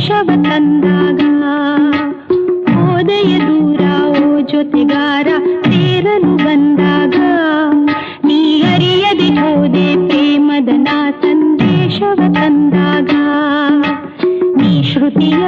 ಸಂದೇಶವ ತಂದಾಗ ಹೋದೆಯ ದೂರ ಓ ಜೊತೆಗಾರ ಸೇರಲು ಬಂದಾಗ ನೀ ಅರಿಯದೆ ಹೋದೆ ಪ್ರೇಮದ ನಾ ಸಂದೇಶವ ತಂದಾಗ ನೀ ಶ್ರುತಿಯ